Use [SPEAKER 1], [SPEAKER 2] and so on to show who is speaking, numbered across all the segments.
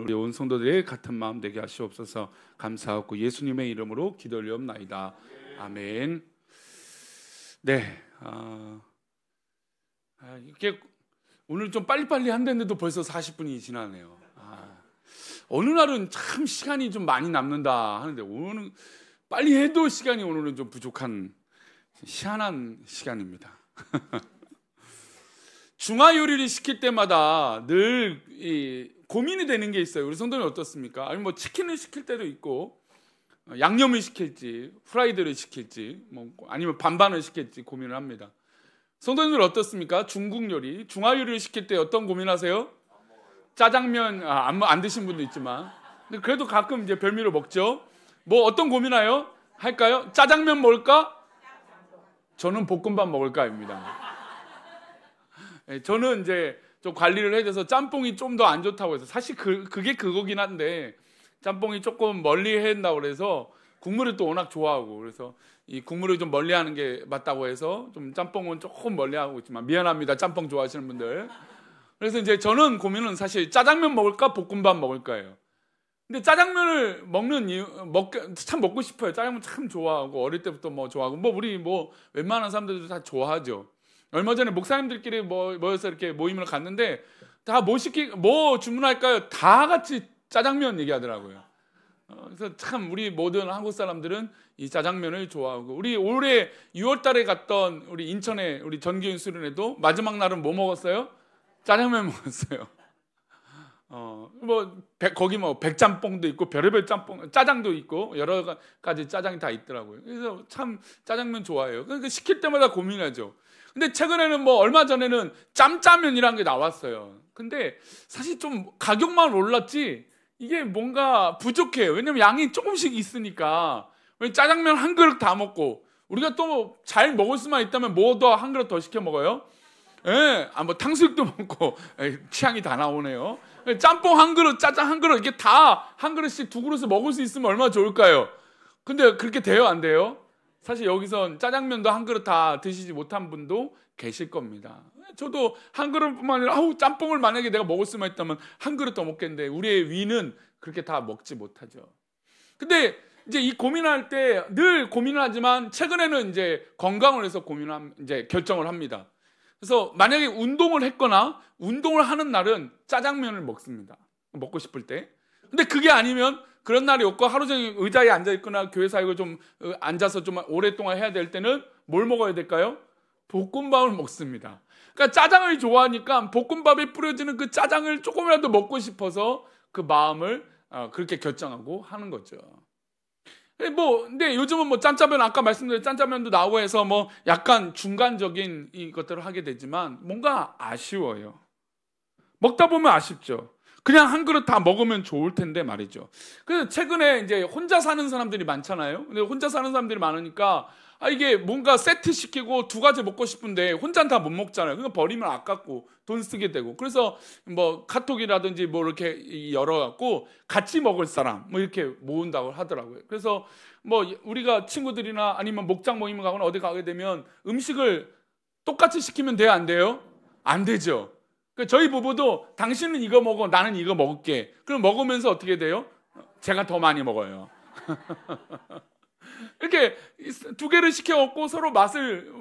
[SPEAKER 1] 우리 온 성도들의 같은 마음 되게 하시옵소서. 감사하고 예수님의 이름으로 기도 올리옵나이다. 아멘. 네, 이렇게 오늘 좀 빨리빨리 한다는데도 벌써 40분이 지나네요. 어느 날은 참 시간이 좀 많이 남는다 하는데 오늘은 빨리 해도 시간이 오늘은 좀 부족한 희한한 시간입니다. 중화요리를 시킬 때마다 늘 고민이 되는 게 있어요. 우리 성도님 어떻습니까? 아니 뭐 치킨을 시킬 때도 있고 양념을 시킬지 프라이드를 시킬지 뭐 아니면 반반을 시킬지 고민을 합니다. 성도님들 어떻습니까? 중국 요리, 중화요리를 시킬 때 어떤 고민하세요? 짜장면 안 드신 분도 있지만 그래도 가끔 이제 별미로 먹죠. 뭐 어떤 고민해요? 할까요? 짜장면 먹을까? 저는 볶음밥 먹을까입니다. 저는 이제 좀 관리를 해줘서 짬뽕이 좀 더 안 좋다고 해서 사실 그게 그거긴 한데 짬뽕이 조금 멀리 한다고 그래서 국물을 또 워낙 좋아하고 그래서 이 국물을 좀 멀리하는 게 맞다고 해서 좀 짬뽕은 조금 멀리하고 있지만 미안합니다. 짬뽕 좋아하시는 분들. 그래서 이제 저는 고민은 사실 짜장면 먹을까 볶음밥 먹을까예요. 근데 짜장면을 먹는 이유 참 먹고 싶어요. 짜장면 참 좋아하고 어릴 때부터 뭐 좋아하고 뭐 우리 뭐 웬만한 사람들도 다 좋아하죠. 얼마 전에 목사님들끼리 모여서 이렇게 모임을 갔는데 다 뭐 주문할까요? 다 같이 짜장면 얘기하더라고요. 그래서 참 우리 모든 한국 사람들은 이 짜장면을 좋아하고 우리 올해 6월 달에 갔던 우리 인천에 우리 전기훈 수련회도 마지막 날은 뭐 먹었어요? 짜장면 먹었어요. 거기 뭐 백짬뽕도 있고 별의별 짬뽕, 짜장도 있고 여러 가지 짜장이 다 있더라고요. 그래서 참 짜장면 좋아해요. 그러니까 시킬 때마다 고민하죠. 근데 최근에는 뭐 얼마 전에는 짬짜면이라는 게 나왔어요. 근데 사실 좀 가격만 올랐지 이게 뭔가 부족해요. 왜냐면 양이 조금씩 있으니까. 짜장면 한 그릇 다 먹고 우리가 또 잘 먹을 수만 있다면 뭐 더 한 그릇 더 시켜 먹어요? 예, 뭐 탕수육도 먹고 취향이 다 나오네요. 짬뽕 한 그릇, 짜장 한 그릇 이게 다 한 그릇씩 두 그릇을 먹을 수 있으면 얼마나 좋을까요? 근데 그렇게 돼요, 안 돼요? 사실 여기선 짜장면도 한 그릇 다 드시지 못한 분도 계실 겁니다. 저도 한 그릇뿐만 아니라 짬뽕을 만약에 내가 먹을 수만 있다면 한 그릇 더 먹겠는데 우리의 위는 그렇게 다 먹지 못하죠. 근데 이제 이 고민할 때 늘 고민을 하지만 최근에는 이제 건강을 해서 이제 결정을 합니다. 그래서 만약에 운동을 했거나 운동을 하는 날은 짜장면을 먹습니다. 먹고 싶을 때. 근데 그게 아니면 그런 날이 없고 하루 종일 의자에 앉아 있거나 교회 사역을 좀 앉아서 좀 오랫동안 해야 될 때는 뭘 먹어야 될까요? 볶음밥을 먹습니다. 그러니까 짜장을 좋아하니까 볶음밥에 뿌려지는 그 짜장을 조금이라도 먹고 싶어서 그 마음을 그렇게 결정하고 하는 거죠. 근데 요즘은 뭐 짠짜면 아까 말씀드린 짠짜면도 나오고 해서 뭐 약간 중간적인 이것들을 하게 되지만 뭔가 아쉬워요. 먹다 보면 아쉽죠. 그냥 한 그릇 다 먹으면 좋을 텐데 말이죠. 그래서 최근에 이제 혼자 사는 사람들이 많잖아요. 근데 혼자 사는 사람들이 많으니까 이게 뭔가 세트 시키고 두 가지 먹고 싶은데 혼자는 다 못 먹잖아요. 그러니까 버리면 아깝고 돈 쓰게 되고. 그래서 뭐 카톡이라든지 뭐 이렇게 열어갖고 같이 먹을 사람 뭐 이렇게 모은다고 하더라고요. 그래서 뭐 우리가 친구들이나 아니면 목장 모임을 가거나 어디 가게 되면 음식을 똑같이 시키면 돼요, 안 돼요? 안 되죠. 저희 부부도 당신은 이거 먹어, 나는 이거 먹을게. 그럼 먹으면서 어떻게 돼요? 제가 더 많이 먹어요. 이렇게 두 개를 시켜 먹고 서로 맛을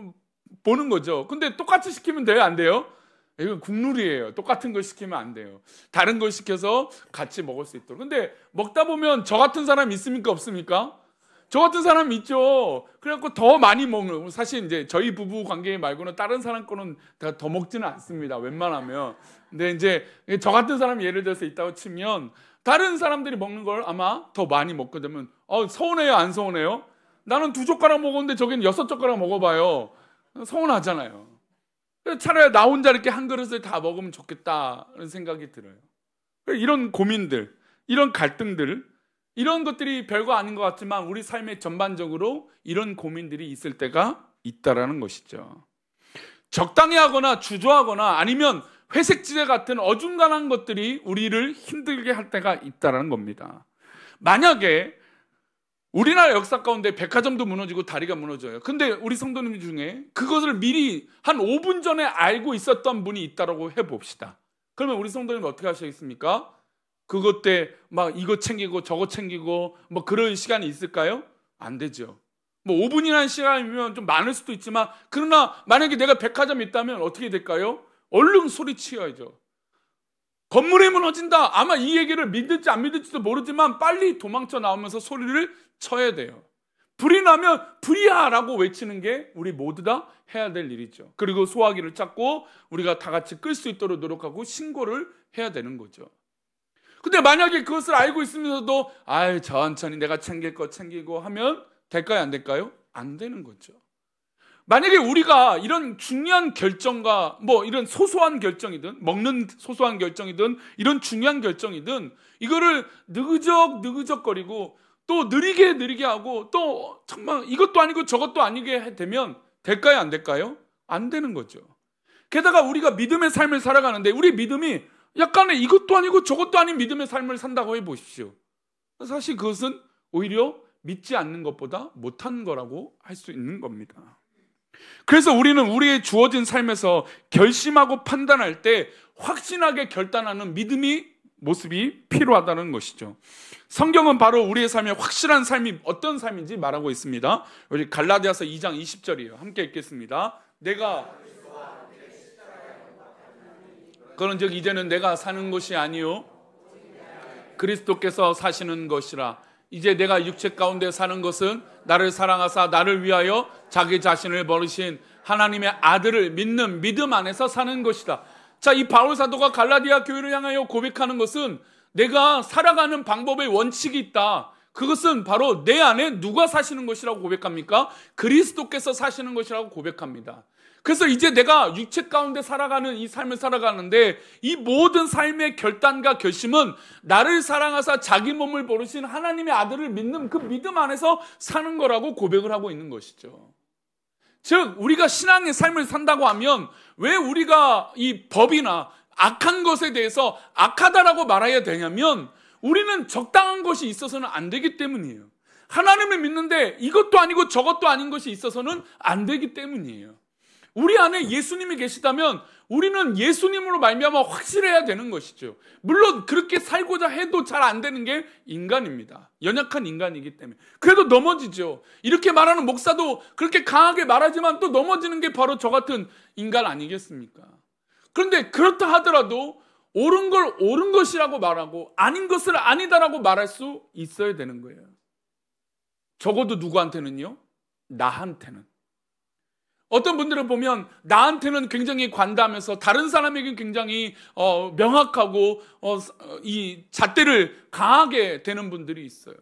[SPEAKER 1] 보는 거죠. 근데 똑같이 시키면 돼요, 안 돼요? 이건 국룰이에요. 똑같은 걸 시키면 안 돼요. 다른 걸 시켜서 같이 먹을 수 있도록. 근데 먹다 보면 저 같은 사람 있습니까, 없습니까? 저 같은 사람 있죠. 그래갖고 더 많이 먹는. 사실 이제 저희 부부 관계 말고는 다른 사람 거는 더 먹지는 않습니다. 웬만하면. 근데 이제 저 같은 사람이 예를 들어서 있다고 치면 다른 사람들이 먹는 걸 아마 더 많이 먹게 되면 서운해요, 안 서운해요? 나는 2젓가락 먹었는데 저긴 6젓가락 먹어봐요. 서운하잖아요. 차라리 나 혼자 이렇게 한 그릇을 다 먹으면 좋겠다는 생각이 들어요. 이런 고민들, 이런 갈등들, 이런 것들이 별거 아닌 것 같지만 우리 삶의 전반적으로 이런 고민들이 있을 때가 있다라는 것이죠. 적당히 하거나 주저하거나 아니면 회색지대 같은 어중간한 것들이 우리를 힘들게 할 때가 있다라는 겁니다. 만약에 우리나라 역사 가운데 백화점도 무너지고 다리가 무너져요. 근데 우리 성도님 중에 그것을 미리 한 5분 전에 알고 있었던 분이 있다라고 해봅시다. 그러면 우리 성도님 어떻게 하시겠습니까? 그것 때 막 이거 챙기고 저거 챙기고 뭐 그런 시간이 있을까요? 안 되죠. 뭐 5분이라는 시간이면 좀 많을 수도 있지만, 그러나 만약에 내가 백화점에 있다면 어떻게 될까요? 얼른 소리치어야죠. 건물이 무너진다. 아마 이 얘기를 믿을지 안 믿을지도 모르지만 빨리 도망쳐 나오면서 소리를 쳐야 돼요. 불이 나면 불이야 라고 외치는 게 우리 모두 다 해야 될 일이죠. 그리고 소화기를 찾고 우리가 다 같이 끌 수 있도록 노력하고 신고를 해야 되는 거죠. 근데 만약에 그것을 알고 있으면서도 천천히 내가 챙길 거 챙기고 하면 될까요? 안 될까요? 안 되는 거죠. 만약에 우리가 이런 중요한 결정과 뭐 이런 소소한 결정이든, 먹는 소소한 결정이든, 이런 중요한 결정이든 이거를 느그적거리고 또 느리게 하고 또 정말 이것도 아니고 저것도 아니게 되면 될까요? 안 될까요? 안 되는 거죠. 게다가 우리가 믿음의 삶을 살아가는데 우리 믿음이 약간의 이것도 아니고 저것도 아닌 믿음의 삶을 산다고 해보십시오. 사실 그것은 오히려 믿지 않는 것보다 못한 거라고 할 수 있는 겁니다. 그래서 우리는 우리의 주어진 삶에서 결심하고 판단할 때 확신하게 결단하는 믿음이 모습이 필요하다는 것이죠. 성경은 바로 우리의 삶에 확실한 삶이 어떤 삶인지 말하고 있습니다. 우리 갈라디아서 2장 20절이에요. 함께 읽겠습니다. 그런즉 이제는 내가 사는 것이 아니요 그리스도께서 사시는 것이라. 이제 내가 육체 가운데 사는 것은 나를 사랑하사 나를 위하여 자기 자신을 버리신 하나님의 아들을 믿는 믿음 안에서 사는 것이다. 자, 이 바울 사도가 갈라디아 교회를 향하여 고백하는 것은 내가 살아가는 방법의 원칙이 있다. 그것은 바로 내 안에 누가 사시는 것이라고 고백합니까? 그리스도께서 사시는 것이라고 고백합니다. 그래서 이제 내가 육체 가운데 살아가는 이 삶을 살아가는데 이 모든 삶의 결단과 결심은 나를 사랑하사 자기 몸을 버리신 하나님의 아들을 믿는 그 믿음 안에서 사는 거라고 고백을 하고 있는 것이죠. 즉 우리가 신앙의 삶을 산다고 하면 왜 우리가 이 법이나 악한 것에 대해서 악하다라고 말해야 되냐면 우리는 적당한 것이 있어서는 안 되기 때문이에요. 하나님을 믿는데 이것도 아니고 저것도 아닌 것이 있어서는 안 되기 때문이에요. 우리 안에 예수님이 계시다면 우리는 예수님으로 말미암아 확실해야 되는 것이죠. 물론 그렇게 살고자 해도 잘 안 되는 게 인간입니다. 연약한 인간이기 때문에. 그래도 넘어지죠. 이렇게 말하는 목사도 그렇게 강하게 말하지만 또 넘어지는 게 바로 저 같은 인간 아니겠습니까? 그런데 그렇다 하더라도 옳은 걸 옳은 것이라고 말하고 아닌 것을 아니다라고 말할 수 있어야 되는 거예요. 적어도 누구한테는요? 나한테는. 어떤 분들을 보면 나한테는 굉장히 관대하면서 다른 사람에게는 굉장히 명확하고 이 잣대를 강하게 대는 분들이 있어요.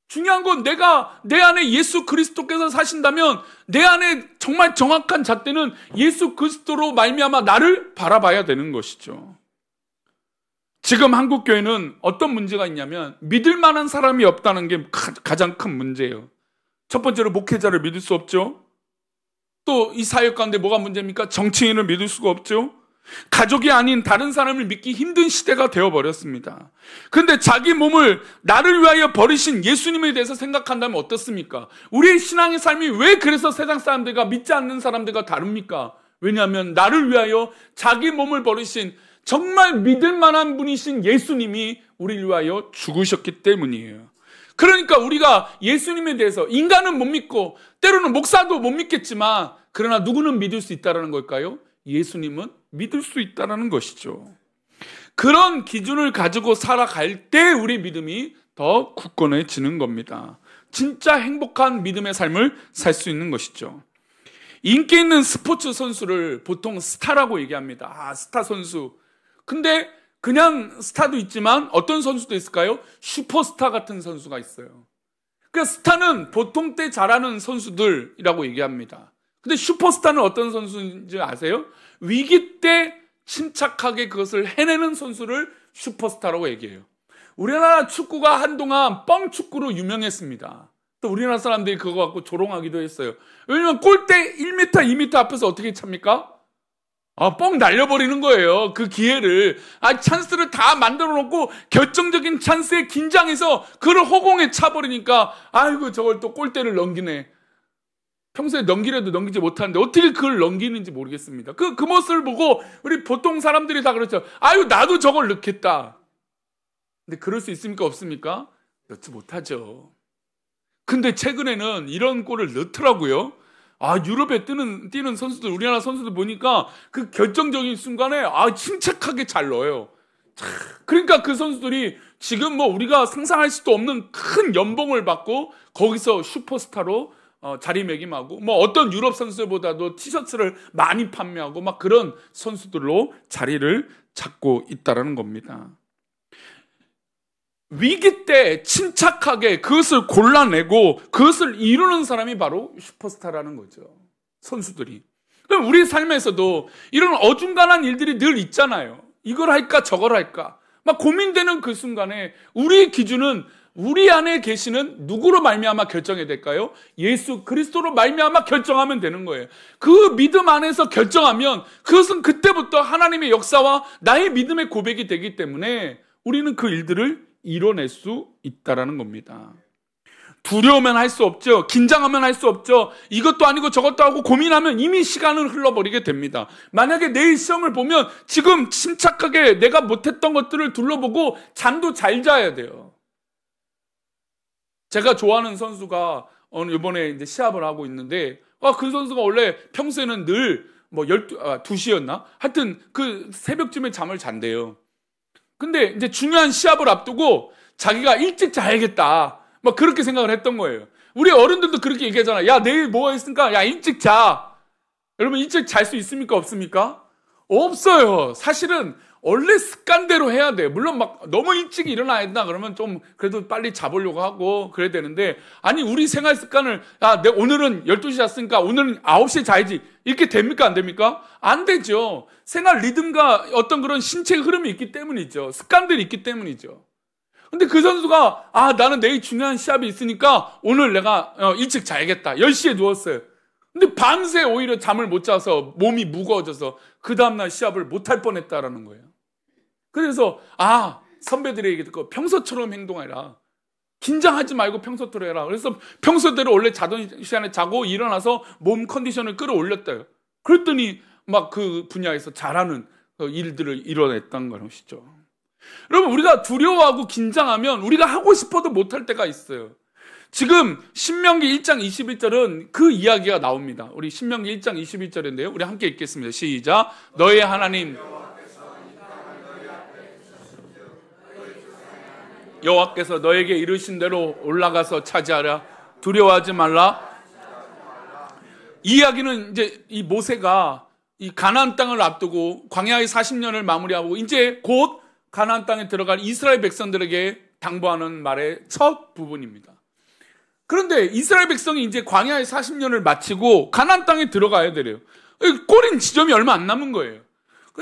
[SPEAKER 1] 중요한 건 내가 내 안에 예수 그리스도께서 사신다면 내 안에 정말 정확한 잣대는 예수 그리스도로 말미암아 나를 바라봐야 되는 것이죠. 지금 한국 교회는 어떤 문제가 있냐면 믿을 만한 사람이 없다는 게 가장 큰 문제예요. 첫 번째로 목회자를 믿을 수 없죠. 또 이 사역 가운데 뭐가 문제입니까? 정치인을 믿을 수가 없죠. 가족이 아닌 다른 사람을 믿기 힘든 시대가 되어버렸습니다. 그런데 자기 몸을 나를 위하여 버리신 예수님에 대해서 생각한다면 어떻습니까? 우리의 신앙의 삶이 왜 그래서 세상 사람들과 믿지 않는 사람들과 다릅니까? 왜냐하면 나를 위하여 자기 몸을 버리신 정말 믿을 만한 분이신 예수님이 우리를 위하여 죽으셨기 때문이에요. 그러니까 우리가 예수님에 대해서 인간은 못 믿고 때로는 목사도 못 믿겠지만 그러나 누구는 믿을 수 있다는 걸까요? 예수님은 믿을 수 있다는 것이죠. 그런 기준을 가지고 살아갈 때 우리 믿음이 더 굳건해지는 겁니다. 진짜 행복한 믿음의 삶을 살 수 있는 것이죠. 인기 있는 스포츠 선수를 보통 스타라고 얘기합니다. 스타 선수. 근데 그냥 스타도 있지만 어떤 선수도 있을까요? 슈퍼스타 같은 선수가 있어요. 그러니까 스타는 보통 때 잘하는 선수들이라고 얘기합니다. 근데 슈퍼스타는 어떤 선수인지 아세요? 위기 때 침착하게 그것을 해내는 선수를 슈퍼스타라고 얘기해요. 우리나라 축구가 한동안 뻥축구로 유명했습니다. 또 우리나라 사람들이 그거 갖고 조롱하기도 했어요. 왜냐면 골대 1m, 2m 앞에서 어떻게 찹니까? 뻥 날려버리는 거예요. 그 기회를. 찬스를 다 만들어 놓고 결정적인 찬스에 긴장해서 그걸 허공에 차버리니까 아이고 저걸 또 골대를 넘기네. 평소에 넘기려도 넘기지 못하는데 어떻게 그걸 넘기는지 모르겠습니다. 그 모습을 보고 우리 보통 사람들이 다 그렇죠. 아유 나도 저걸 넣겠다. 근데 그럴 수 있습니까? 없습니까? 넣지 못하죠. 근데 최근에는 이런 골을 넣더라고요. 유럽에 뛰는 선수들, 우리나라 선수들 보니까 그 결정적인 순간에 침착하게 잘 넣어요. 그러니까 그 선수들이 지금 뭐 우리가 상상할 수도 없는 큰 연봉을 받고 거기서 슈퍼스타로 자리매김하고, 뭐 어떤 유럽 선수들보다도 티셔츠를 많이 판매하고 막 그런 선수들로 자리를 찾고 있다는 겁니다. 위기 때 침착하게 그것을 골라내고 그것을 이루는 사람이 바로 슈퍼스타라는 거죠. 선수들이. 그럼 우리 삶에서도 이런 어중간한 일들이 늘 있잖아요. 이걸 할까 저걸 할까 막 고민되는 그 순간에 우리의 기준은 우리 안에 계시는 누구로 말미암아 결정해야 될까요? 예수 그리스도로 말미암아 결정하면 되는 거예요. 그 믿음 안에서 결정하면 그것은 그때부터 하나님의 역사와 나의 믿음의 고백이 되기 때문에 우리는 그 일들을 이뤄낼 수 있다라는 겁니다. 두려우면 할 수 없죠. 긴장하면 할 수 없죠. 이것도 아니고 저것도 하고 고민하면 이미 시간을 흘러버리게 됩니다. 만약에 내일 시험을 보면 지금 침착하게 내가 못했던 것들을 둘러보고 잠도 잘 자야 돼요. 제가 좋아하는 선수가 이번에 이제 시합을 하고 있는데 그 선수가 원래 평소에는 늘 뭐 2시였나? 하여튼 그 새벽쯤에 잠을 잔대요. 근데 이제 중요한 시합을 앞두고 자기가 일찍 자야겠다. 막 그렇게 생각을 했던 거예요. 우리 어른들도 그렇게 얘기하잖아. 야, 내일 뭐가 있으니까 야, 일찍 자. 여러분 일찍 잘 수 있습니까? 없습니까? 없어요. 사실은 원래 습관대로 해야 돼요. 물론 막 너무 일찍 일어나야 된다 그러면 좀 그래도 빨리 자보려고 하고 그래야 되는데, 아니 우리 생활 습관을 오늘은 12시 잤으니까 오늘은 9시에 자야지 이렇게 됩니까? 안 됩니까? 안 되죠. 생활 리듬과 어떤 그런 신체의 흐름이 있기 때문이죠. 습관들이 있기 때문이죠. 근데 그 선수가 나는 내일 중요한 시합이 있으니까 오늘 내가 일찍 자야겠다. 10시에 누웠어요. 근데 밤새 오히려 잠을 못 자서 몸이 무거워져서 그 다음날 시합을 못할 뻔했다라는 거예요. 그래서 선배들에게 듣고 평소처럼 행동하라. 긴장하지 말고 평소대로 해라. 그래서 평소대로 원래 자던 시간에 자고 일어나서 몸 컨디션을 끌어올렸대요. 그랬더니 막 그 분야에서 잘하는 일들을 이뤄냈던 것이죠. 여러분 우리가 두려워하고 긴장하면 우리가 하고 싶어도 못할 때가 있어요. 지금 신명기 1장 21절은 그 이야기가 나옵니다. 우리 신명기 1장 21절인데요. 우리 함께 읽겠습니다. 시작. 너의 하나님 여호와께서 너에게 이르신 대로 올라가서 차지하라. 두려워하지 말라. 이 이야기는 이제 이 모세가 이 가나안 땅을 앞두고 광야의 40년을 마무리하고 이제 곧 가나안 땅에 들어갈 이스라엘 백성들에게 당부하는 말의 첫 부분입니다. 그런데 이스라엘 백성이 이제 광야의 40년을 마치고 가나안 땅에 들어가야 되래요. 꼬린 지점이 얼마 안 남은 거예요.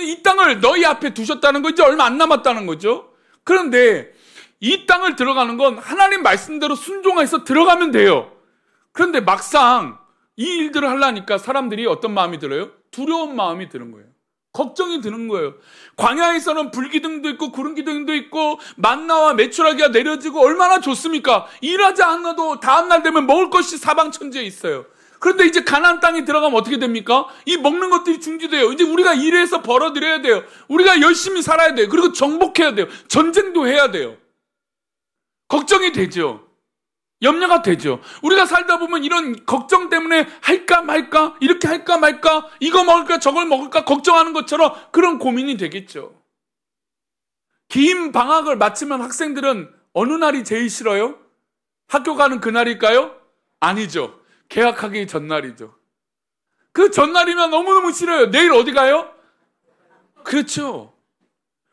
[SPEAKER 1] 이 땅을 너희 앞에 두셨다는 거 이제 얼마 안 남았다는 거죠. 그런데 이 땅을 들어가는 건 하나님 말씀대로 순종해서 들어가면 돼요. 그런데 막상 이 일들을 하려니까 사람들이 어떤 마음이 들어요? 두려운 마음이 드는 거예요. 걱정이 드는 거예요. 광야에서는 불기둥도 있고 구름기둥도 있고 만나와 메추라기가 내려지고 얼마나 좋습니까? 일하지 않아도 다음날 되면 먹을 것이 사방천지에 있어요. 그런데 이제 가나안 땅에 들어가면 어떻게 됩니까? 이 먹는 것들이 중지돼요. 이제 우리가 일해서 벌어들여야 돼요. 우리가 열심히 살아야 돼요. 그리고 정복해야 돼요. 전쟁도 해야 돼요. 걱정이 되죠. 염려가 되죠. 우리가 살다 보면 이런 걱정 때문에 할까 말까, 이렇게 할까 말까, 이거 먹을까 저걸 먹을까 걱정하는 것처럼 그런 고민이 되겠죠. 긴 방학을 마치면 학생들은 어느 날이 제일 싫어요? 학교 가는 그날일까요? 아니죠. 개학하기 전날이죠. 그 전날이면 너무너무 싫어요. 내일 어디 가요? 그렇죠.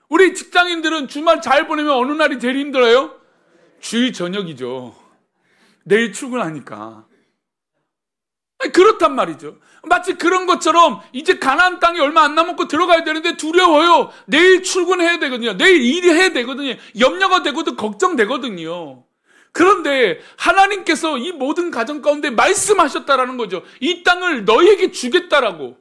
[SPEAKER 1] 우리 직장인들은 주말 잘 보내면 어느 날이 제일 힘들어요? 주일 저녁이죠. 내일 출근하니까. 그렇단 말이죠. 마치 그런 것처럼 이제 가나안 땅이 얼마 안 남았고 들어가야 되는데 두려워요. 내일 출근해야 되거든요. 내일 일해야 되거든요. 염려가 되거든 걱정되거든요. 그런데 하나님께서 이 모든 가정 가운데 말씀하셨다라는 거죠. 이 땅을 너희에게 주겠다라고.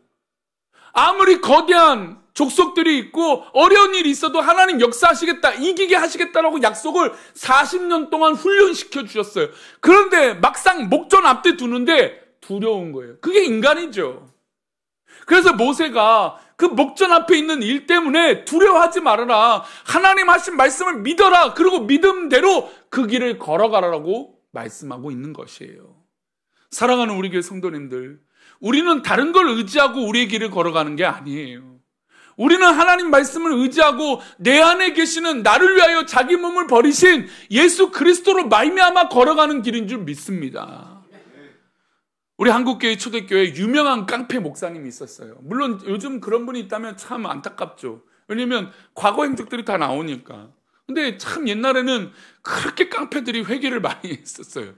[SPEAKER 1] 아무리 거대한 족속들이 있고 어려운 일이 있어도 하나님 역사하시겠다, 이기게 하시겠다라고 약속을 40년 동안 훈련시켜 주셨어요. 그런데 막상 목전 앞에 두는데 두려운 거예요. 그게 인간이죠. 그래서 모세가 그 목전 앞에 있는 일 때문에 두려워하지 말아라. 하나님 하신 말씀을 믿어라. 그리고 믿음대로 그 길을 걸어가라고 말씀하고 있는 것이에요. 사랑하는 우리 교회 성도님들, 우리는 다른 걸 의지하고 우리의 길을 걸어가는 게 아니에요. 우리는 하나님 말씀을 의지하고 내 안에 계시는 나를 위하여 자기 몸을 버리신 예수 그리스도로 말미암아 걸어가는 길인 줄 믿습니다. 우리 한국교회 초대교회에 유명한 깡패 목사님이 있었어요. 물론 요즘 그런 분이 있다면 참 안타깝죠. 왜냐면 과거 행적들이 다 나오니까. 근데 참 옛날에는 그렇게 깡패들이 회개를 많이 했었어요.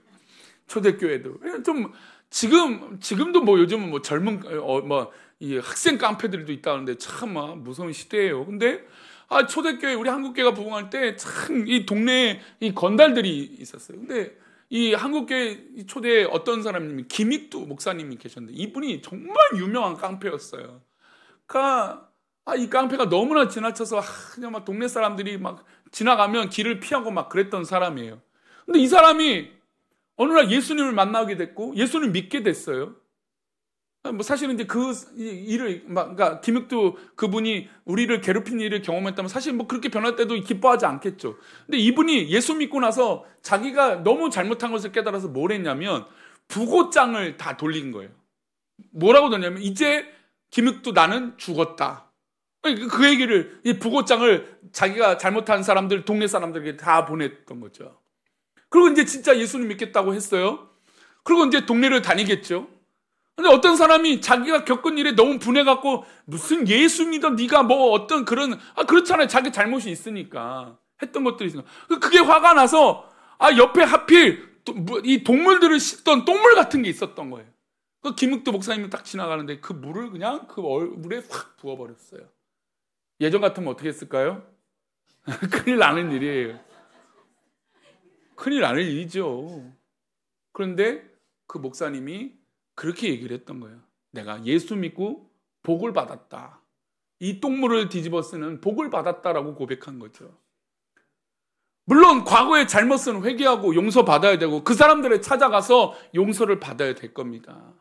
[SPEAKER 1] 초대교회도. 좀 지금도 뭐 요즘은 뭐 젊은 이 학생 깡패들도 있다는데 참 무서운 시대예요. 근데 초대교회 우리 한국교회가 부흥할 때 참 이 동네에 이 건달들이 있었어요. 근데 이 한국교회 초대에 어떤 사람님이 김익두 목사님이 계셨는데 이분이 정말 유명한 깡패였어요. 그러니까 이 깡패가 너무나 지나쳐서 그냥 막 동네 사람들이 막 지나가면 길을 피하고 막 그랬던 사람이에요. 근데 이 사람이 어느 날 예수님을 만나게 됐고 예수님을 믿게 됐어요. 뭐 사실은 이제 그 일을 그러니까 김익두 그분이 우리를 괴롭힌 일을 경험했다면 사실 뭐 그렇게 변할 때도 기뻐하지 않겠죠. 근데 이분이 예수 믿고 나서 자기가 너무 잘못한 것을 깨달아서 뭘 했냐면 부고장을 다 돌린 거예요. 뭐라고 돌렸냐면 이제 김익두 나는 죽었다. 그 얘기를 이 부고장을 자기가 잘못한 사람들 동네 사람들에게 다 보냈던 거죠. 그리고 이제 진짜 예수님 믿겠다고 했어요. 그리고 이제 동네를 다니겠죠. 근데 어떤 사람이 자기가 겪은 일에 너무 분해갖고 무슨 예수 믿어 네가 뭐 어떤 그런 그렇잖아요. 자기 잘못이 있으니까 했던 것들이 있으니까 그게 화가 나서 옆에 하필 이 동물들을 씻던 똥물 같은 게 있었던 거예요. 그 김익두 목사님이 딱 지나가는데 그 물을 그냥 그 물에 확 부어버렸어요. 예전 같으면 어떻게 했을까요? 큰일 나는 일이에요. 큰일 나는 일이죠. 그런데 그 목사님이 그렇게 얘기를 했던 거예요. 내가 예수 믿고 복을 받았다. 이 똥물을 뒤집어 쓰는 복을 받았다라고 고백한 거죠. 물론 과거의 잘못은 회개하고 용서받아야 되고 그 사람들을 찾아가서 용서를 받아야 될 겁니다.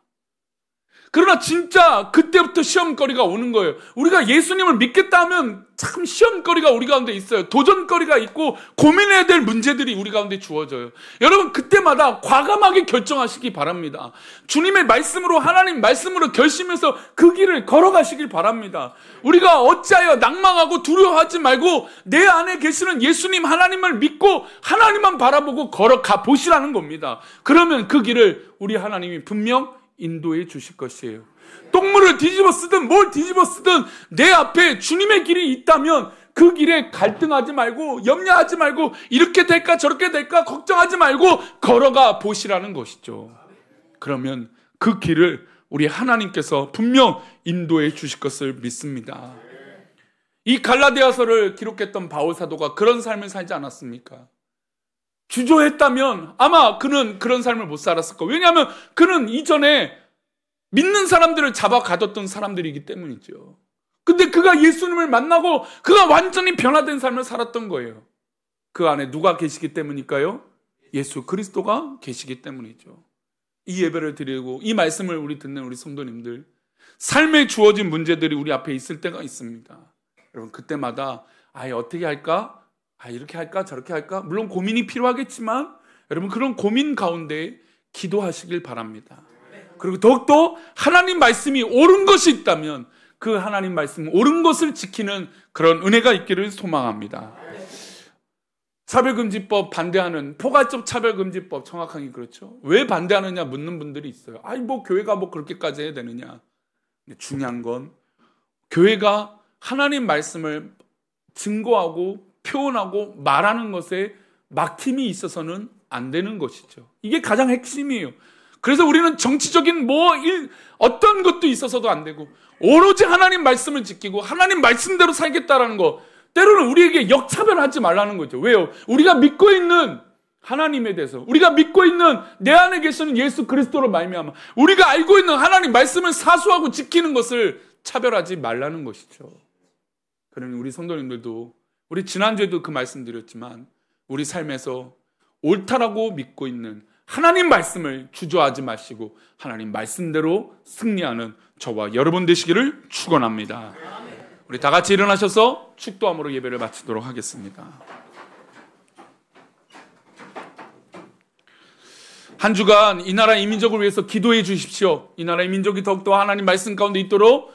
[SPEAKER 1] 그러나 진짜 그때부터 시험거리가 오는 거예요. 우리가 예수님을 믿겠다 하면 참 시험거리가 우리 가운데 있어요. 도전거리가 있고 고민해야 될 문제들이 우리 가운데 주어져요. 여러분 그때마다 과감하게 결정하시기 바랍니다. 주님의 말씀으로 하나님 말씀으로 결심해서 그 길을 걸어가시길 바랍니다. 우리가 어찌하여 낭망하고 두려워하지 말고 내 안에 계시는 예수님 하나님을 믿고 하나님만 바라보고 걸어가 보시라는 겁니다. 그러면 그 길을 우리 하나님이 분명 인도해 주실 것이에요. 똥물을 뒤집어 쓰든 뭘 뒤집어 쓰든 내 앞에 주님의 길이 있다면 그 길에 갈등하지 말고 염려하지 말고 이렇게 될까 저렇게 될까 걱정하지 말고 걸어가 보시라는 것이죠. 그러면 그 길을 우리 하나님께서 분명 인도해 주실 것을 믿습니다. 이 갈라디아서를 기록했던 바울 사도가 그런 삶을 살지 않았습니까? 주저했다면 아마 그는 그런 삶을 못 살았을 거예요. 왜냐하면 그는 이전에 믿는 사람들을 잡아 가뒀던 사람들이기 때문이죠. 근데 그가 예수님을 만나고 그가 완전히 변화된 삶을 살았던 거예요. 그 안에 누가 계시기 때문일까요? 예수 그리스도가 계시기 때문이죠. 이 예배를 드리고 이 말씀을 우리 듣는 우리 성도님들, 삶에 주어진 문제들이 우리 앞에 있을 때가 있습니다. 여러분 그때마다 어떻게 할까? 이렇게 할까? 저렇게 할까? 물론 고민이 필요하겠지만 여러분 그런 고민 가운데 기도하시길 바랍니다. 그리고 더욱더 하나님 말씀이 옳은 것이 있다면 그 하나님 말씀 옳은 것을 지키는 그런 은혜가 있기를 소망합니다. 차별금지법 반대하는 포괄적 차별금지법 정확하게 그렇죠. 왜 반대하느냐 묻는 분들이 있어요. 뭐 교회가 뭐 그렇게까지 해야 되느냐. 근데 중요한 건 교회가 하나님 말씀을 증거하고 표현하고 말하는 것에 막힘이 있어서는 안 되는 것이죠. 이게 가장 핵심이에요. 그래서 우리는 정치적인 어떤 것도 있어서도 안 되고 오로지 하나님 말씀을 지키고 하나님 말씀대로 살겠다라는 거 때로는 우리에게 역차별하지 말라는 거죠. 왜요? 우리가 믿고 있는 하나님에 대해서 우리가 믿고 있는 내 안에 계시는 예수 그리스도로 말미암아 우리가 알고 있는 하나님 말씀을 사수하고 지키는 것을 차별하지 말라는 것이죠. 그러면 우리 성도님들도 우리 지난주에도 그 말씀 드렸지만 우리 삶에서 옳다라고 믿고 있는 하나님 말씀을 주저하지 마시고 하나님 말씀대로 승리하는 저와 여러분 되시기를 축원합니다. 우리 다 같이 일어나셔서 축도함으로 예배를 마치도록 하겠습니다. 한 주간 이 나라 이 민족을 위해서 기도해 주십시오. 이 나라의 민족이 더욱더 하나님 말씀 가운데 있도록